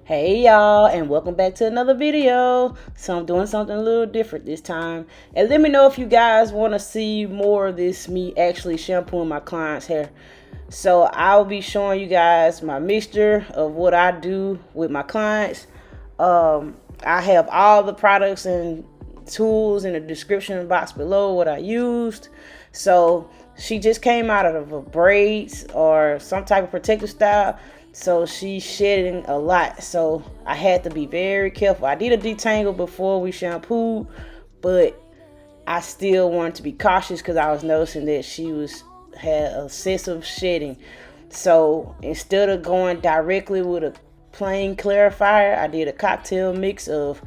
Hey y'all, and welcome back to another video. So I'm doing something a little different this time, and let me know if you guys want to see more of this, me actually shampooing my clients' hair. So I'll be showing you guys my mixture of what I do with my clients. I have all the products and tools in the description box below what I used. So she just came out of a braids or some type of protective style, so she's shedding a lot, so I had to be very careful. I did a detangle before we shampooed, but I still wanted to be cautious because I was noticing that she had excessive shedding. So instead of going directly with a plain clarifier, I did a cocktail mix of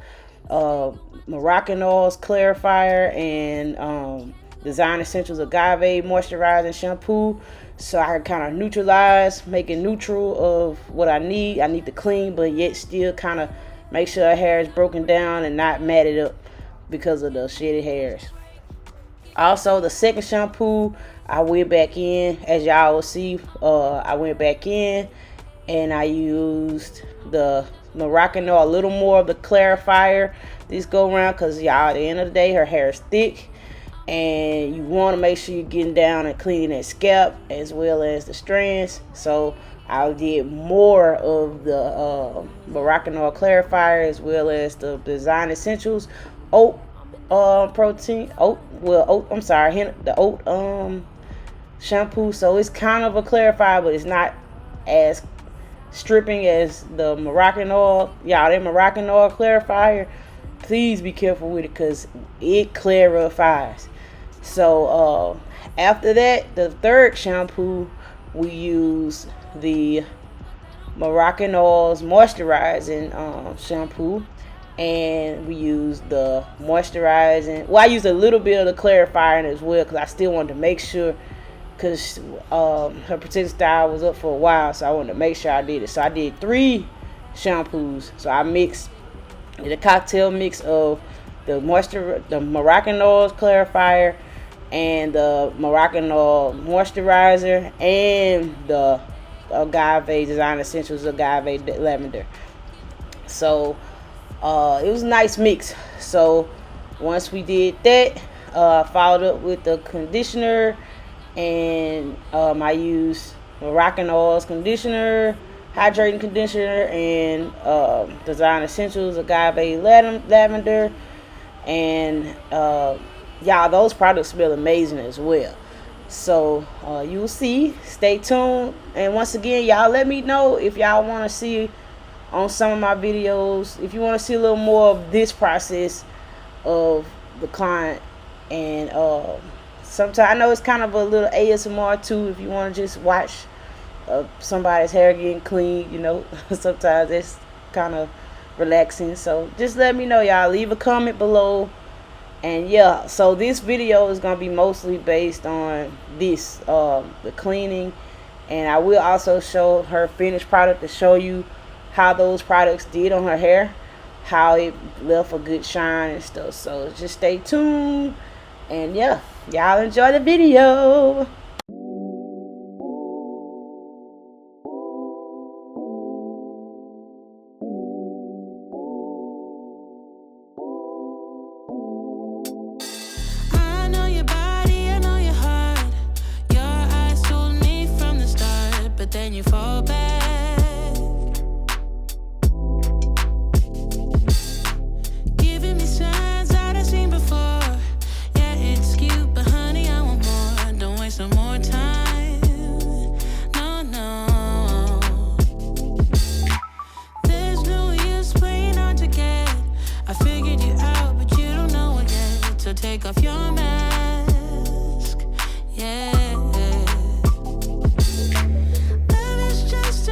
Moroccan oils clarifier and Design Essentials Agave moisturizing shampoo, so I can kind of neutralize, make it neutral of what I need. I need to clean, but yet still kind of make sure her hair is broken down and not matted up because of the shitty hairs. Also, the second shampoo, I went back in, as y'all will see. I went back in and I used the Moroccan oil, a little more of the clarifier this go around, because y'all, at the end of the day, her hair is thick and you want to make sure you're getting down and cleaning that scalp as well as the strands. So I did more of the Moroccan oil clarifier as well as the Design Essentials oat the oat shampoo. So it's kind of a clarifier, but it's not as stripping as the Moroccan oil. Y'all, that Moroccan oil clarifier, please be careful with it because it clarifies. So after that, the third shampoo, we use the Moroccan oils moisturizing shampoo, and we use the moisturizing, well, I used a little bit of the clarifying as well because I still wanted to make sure, because her protective style was up for a while, so I wanted to make sure I did it. So I did 3 shampoos. So I did a cocktail mix of the Moroccan oils clarifier and the Moroccan oil moisturizer and the Agave Design Essentials Agave Lavender. So it was a nice mix. So once we did that, followed up with the conditioner, and I used Moroccan oils conditioner, hydrating conditioner, and Design Essentials Agave Lavender. And y'all, those products smell amazing as well. So you will see. Stay tuned. And once again, y'all, let me know if y'all want to see on some of my videos, if you want to see a little more of this process of the client. And sometimes I know it's kind of a little ASMR too, if you want to just watch somebody's hair getting clean, you know. Sometimes it's kind of relaxing. So just let me know, y'all. Leave a comment below. And yeah, so this video is gonna be mostly based on this, the cleaning, and I will also show her finished product to show you how those products did on her hair, how it left a good shine and stuff. So just stay tuned, and yeah, y'all enjoy the video. Then you fall back, giving me signs that I've seen before. Yeah, it's cute, but honey, I want more. Don't waste no more time. No, no. There's no use playing hard to get. I figured you out, but you don't know it yet. So take off your mask. Yeah. Just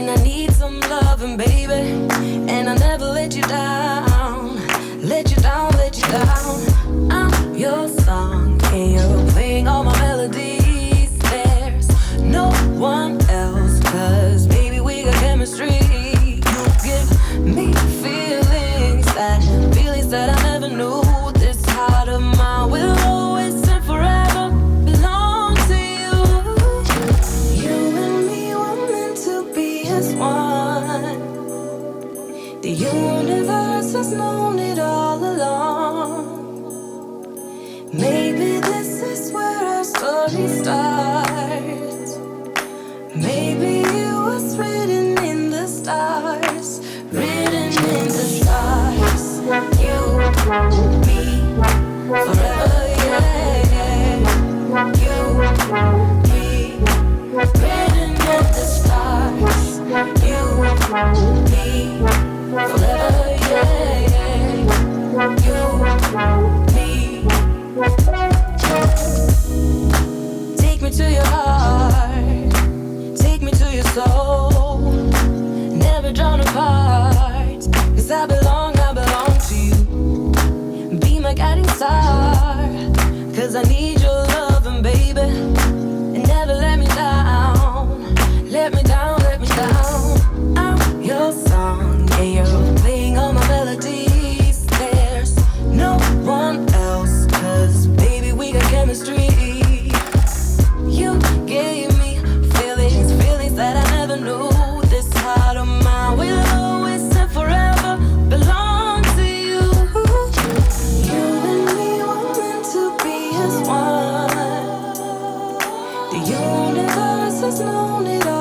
when I need some loving, baby. And I never let you down, let you down, let you down. I'm your song, and you're playing all my melodies. There's no one else, 'cause baby, we got chemistry. You give me feelings that I never knew. This heart of mine will always and forever belong to you. You and me were meant to be as one. The universe has known it all along. Maybe this is where our story starts. Maybe it was written in the stars, written in the stars. You, me, forever, yeah, yeah. You, me, written in the stars. You, me, forever, yeah, yeah. You, me. Take me to your heart, take me to your soul. Never drawn apart, 'cause I belong to you. Be my guiding star, 'cause I need your loving, baby. And never let me down, let me down, let me down. I'm your song, and you're playing all my melodies. There's no one else, 'cause baby, we got chemistry. You gave me feelings that I never knew. This heart of mine will always and forever belong to you. You and me were meant to be as one. The universe has known it all.